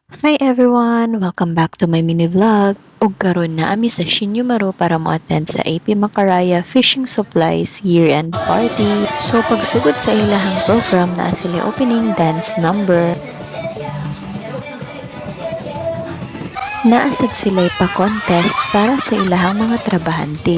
Hi everyone! Welcome back to my mini vlog. Ug karon na ami sa Shinyumaru para mo-attend sa AP Macaraya Fishing Supplies year-end party. So pagsugod sa ilahang program na sila opening dance number. Naasad sila pa-contest para sa ilahang mga trabahante.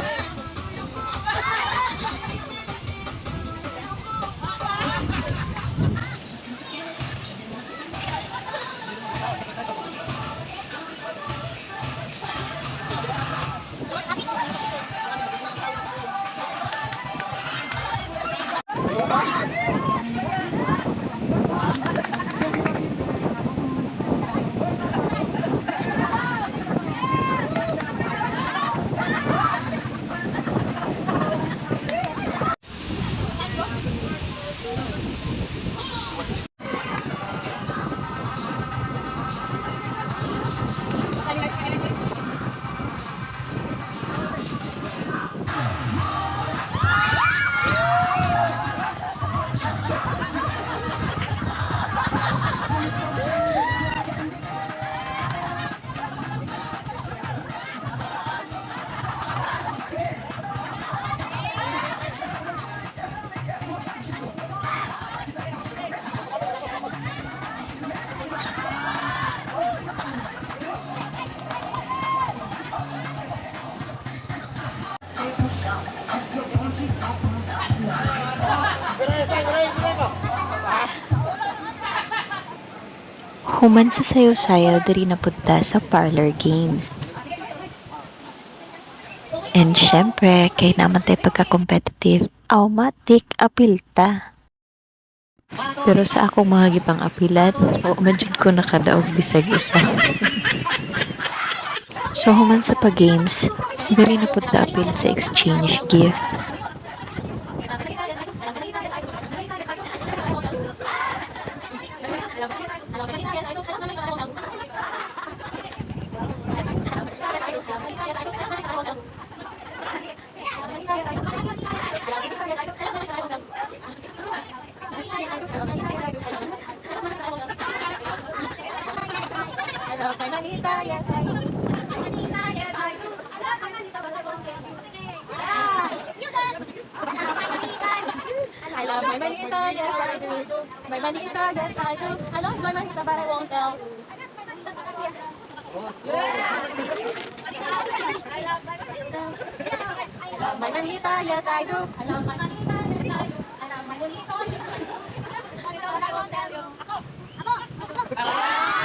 Human sa sayo-sayo diri napunta sa parlor games. And syempre, kay naman tayo pagka-competitive, automatic apilta. Pero sa akong mga gipang apilat, medyo ko nakadaog bisag isa. So human sa pag-games, diri napunta apil sa exchange gift. Hello, my manita, yes I do. My manita, yes I do. I love my manita, but I won't tell you. You got it. I love my manita, yes I do. My manita, yes I do. I love my manita, but I won't tell you. I love my manita, yes I do. I love my manita, yes I do. I love my manita, yes I do.